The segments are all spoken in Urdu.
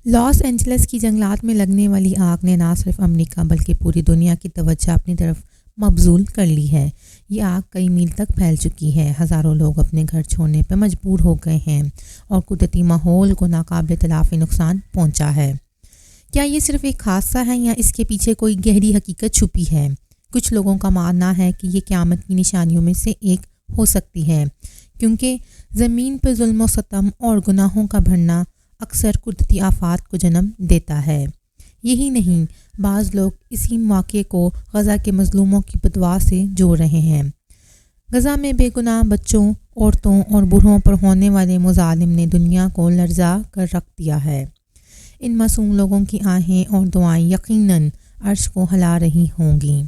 لاس اینجلس کی جنگلات میں لگنے والی آگ نے نہ صرف امریکہ بلکہ پوری دنیا کی توجہ اپنی طرف مبذول کر لی ہے۔ یہ آگ کئی میل تک پھیل چکی ہے، ہزاروں لوگ اپنے گھر چھوڑنے پر مجبور ہو گئے ہیں اور قدرتی ماحول کو ناقابل تلافی نقصان پہنچا ہے۔ کیا یہ صرف ایک حادثہ ہے یا اس کے پیچھے کوئی گہری حقیقت چھپی ہے؟ کچھ لوگوں کا ماننا ہے کہ یہ قیامت کی نشانیوں میں سے ایک ہو سکتی ہے، کیونکہ زمین پر ظلم و ستم اور گناہوں کا بڑھنا اکثر قدرتی آفات کو جنم دیتا ہے۔ یہی نہیں، بعض لوگ اسی واقعے کو غزہ کے مظلوموں کی بددعا سے جوڑ رہے ہیں۔ غزہ میں بے گناہ بچوں، عورتوں اور بوڑھوں پر ہونے والے مظالم نے دنیا کو لرزا کر رکھ دیا ہے۔ ان معصوم لوگوں کی آہیں اور دعائیں یقیناً عرش کو ہلا رہی ہوں گی۔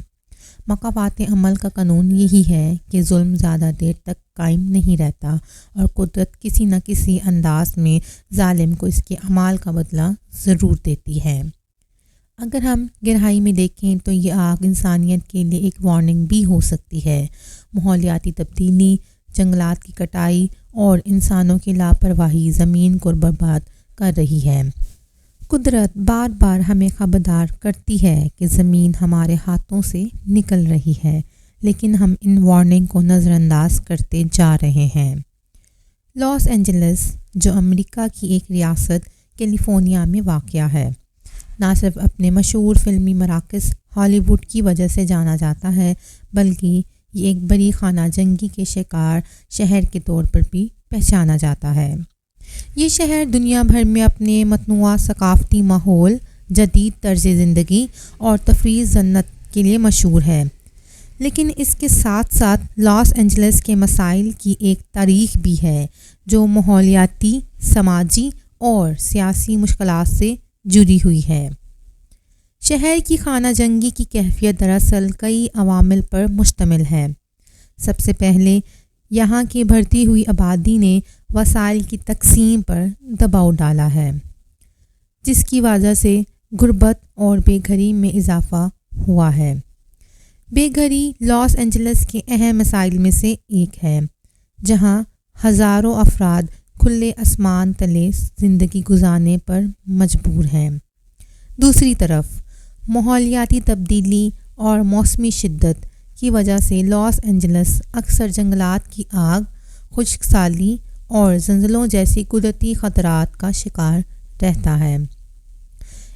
مقامات عمل کا قانون یہی ہے کہ ظلم زیادہ دیر تک قائم نہیں رہتا اور قدرت کسی نہ کسی انداز میں ظالم کو اس کے اعمال کا بدلہ ضرور دیتی ہے۔ اگر ہم گہرائی میں دیکھیں تو یہ آگ انسانیت کے لیے ایک وارننگ بھی ہو سکتی ہے۔ ماحولیاتی تبدیلی، جنگلات کی کٹائی اور انسانوں کی لاپرواہی زمین کو برباد کر رہی ہے۔ قدرت بار بار ہمیں خبردار کرتی ہے کہ زمین ہمارے ہاتھوں سے نکل رہی ہے، لیکن ہم ان وارننگ کو نظر انداز کرتے جا رہے ہیں۔ لاس اینجلس، جو امریکہ کی ایک ریاست کیلیفورنیا میں واقع ہے، نہ صرف اپنے مشہور فلمی مراکز ہالی ووڈ کی وجہ سے جانا جاتا ہے، بلکہ یہ ایک بڑی خانہ جنگی کے شکار شہر کے طور پر بھی پہچانا جاتا ہے۔ یہ شہر دنیا بھر میں اپنے متنوع ثقافتی ماحول، جدید طرز زندگی اور تفریحی صنعت کے لیے مشہور ہے، لیکن اس کے ساتھ ساتھ لاس اینجلس کے مسائل کی ایک تاریخ بھی ہے جو ماحولیاتی، سماجی اور سیاسی مشکلات سے جڑی ہوئی ہے۔ شہر کی خانہ جنگی کی کیفیت دراصل کئی عوامل پر مشتمل ہے۔ سب سے پہلے یہاں کی بڑھتی ہوئی آبادی نے وسائل کی تقسیم پر دباؤ ڈالا ہے، جس کی وجہ سے غربت اور بے گھری میں اضافہ ہوا ہے۔ بے گھری لاس اینجلس کے اہم مسائل میں سے ایک ہے، جہاں ہزاروں افراد کھلے آسمان تلے زندگی گزارنے پر مجبور ہیں۔ دوسری طرف ماحولیاتی تبدیلی اور موسمی شدت کی وجہ سے لاس اینجلس اکثر جنگلات کی آگ، خشک سالی اور زلزلوں جیسی قدرتی خطرات کا شکار رہتا ہے۔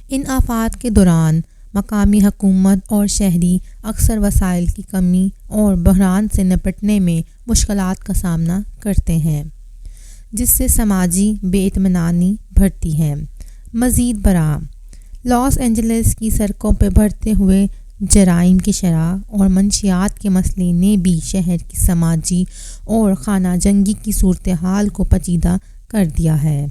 ان آفات کے دوران مقامی حکومت اور شہری اکثر وسائل کی کمی اور بحران سے نپٹنے میں مشکلات کا سامنا کرتے ہیں، جس سے سماجی بے اطمینانی بڑھتی ہے۔ مزید برآں، لاس اینجلس کی سڑکوں پر بڑھتے ہوئے جرائم کی شرح اور منشیات کے مسئلے نے بھی شہر کی سماجی اور خانہ جنگی کی صورتحال کو پیچیدہ کر دیا ہے۔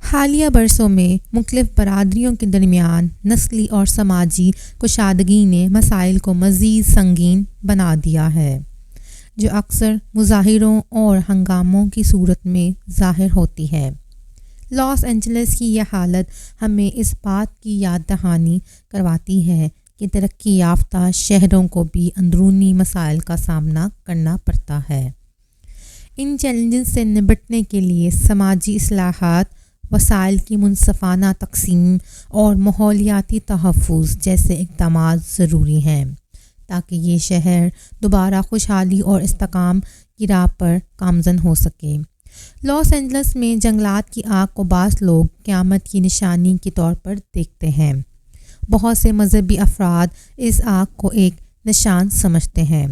حالیہ برسوں میں مختلف برادریوں کے درمیان نسلی اور سماجی کشادگی نے مسائل کو مزید سنگین بنا دیا ہے، جو اکثر مظاہروں اور ہنگاموں کی صورت میں ظاہر ہوتی ہے۔ لاس اینجلس کی یہ حالت ہمیں اس بات کی یاد دہانی کرواتی ہے کہ ترقی یافتہ شہروں کو بھی اندرونی مسائل کا سامنا کرنا پڑتا ہے۔ ان چیلنجز سے نمٹنے کے لیے سماجی اصلاحات، وسائل کی منصفانہ تقسیم اور ماحولیاتی تحفظ جیسے اقدامات ضروری ہیں، تاکہ یہ شہر دوبارہ خوشحالی اور استحکام کی راہ پر گامزن ہو سکے۔ لاس اینجلس میں جنگلات کی آگ کو بعض لوگ قیامت کی نشانی کے طور پر دیکھتے ہیں۔ بہت سے مذہبی افراد اس آگ کو ایک نشان سمجھتے ہیں،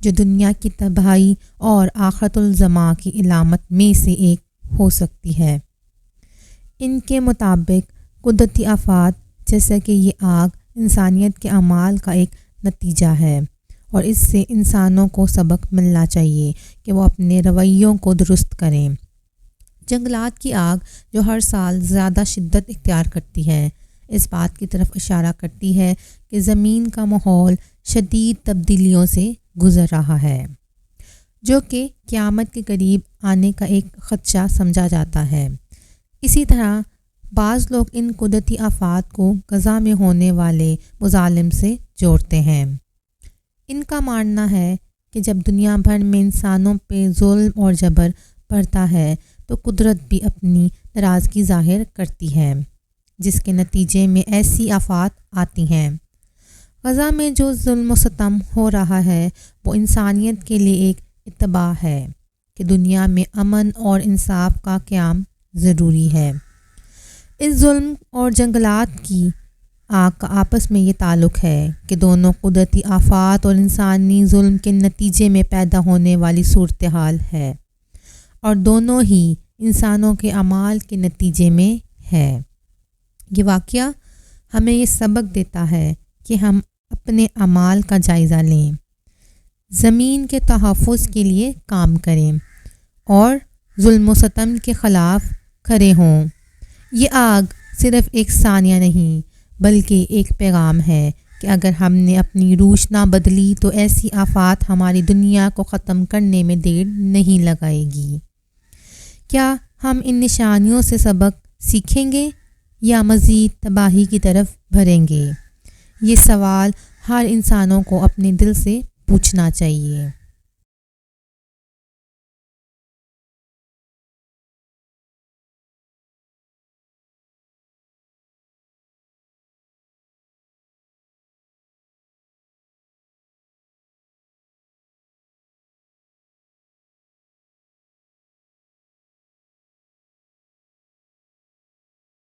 جو دنیا کی تباہی اور آخرت الزماں کی علامت میں سے ایک ہو سکتی ہے۔ ان کے مطابق قدرتی آفات جیسا کہ یہ آگ انسانیت کے اعمال کا ایک نتیجہ ہے، اور اس سے انسانوں کو سبق ملنا چاہیے کہ وہ اپنے رویوں کو درست کریں۔ جنگلات کی آگ جو ہر سال زیادہ شدت اختیار کرتی ہے، اس بات کی طرف اشارہ کرتی ہے کہ زمین کا ماحول شدید تبدیلیوں سے گزر رہا ہے، جو کہ قیامت کے قریب آنے کا ایک خدشہ سمجھا جاتا ہے۔ اسی طرح بعض لوگ ان قدرتی آفات کو غزہ میں ہونے والے مظالم سے جوڑتے ہیں۔ ان کا ماننا ہے کہ جب دنیا بھر میں انسانوں پہ ظلم اور جبر بڑھتا ہے تو قدرت بھی اپنی ناراضگی ظاہر کرتی ہے۔ جس کے نتیجے میں ایسی آفات آتی ہیں۔ غزہ میں جو ظلم و ستم ہو رہا ہے وہ انسانیت کے لیے ایک اتباع ہے کہ دنیا میں امن اور انصاف کا قیام ضروری ہے۔ اس ظلم اور جنگلات کی آگ کا آپس میں یہ تعلق ہے کہ دونوں قدرتی آفات اور انسانی ظلم کے نتیجے میں پیدا ہونے والی صورتحال ہے، اور دونوں ہی انسانوں کے اعمال کے نتیجے میں ہے۔ یہ واقعہ ہمیں یہ سبق دیتا ہے کہ ہم اپنے اعمال کا جائزہ لیں، زمین کے تحفظ کے لیے کام کریں اور ظلم و ستم کے خلاف کھڑے ہوں۔ یہ آگ صرف ایک ثانیہ نہیں بلکہ ایک پیغام ہے کہ اگر ہم نے اپنی روش نہ بدلی تو ایسی آفات ہماری دنیا کو ختم کرنے میں دیر نہیں لگائے گی۔ کیا ہم ان نشانیوں سے سبق سیکھیں گے یا مزید تباہی کی طرف بڑھیں گے؟ یہ سوال ہر انسانوں کو اپنے دل سے پوچھنا چاہیے۔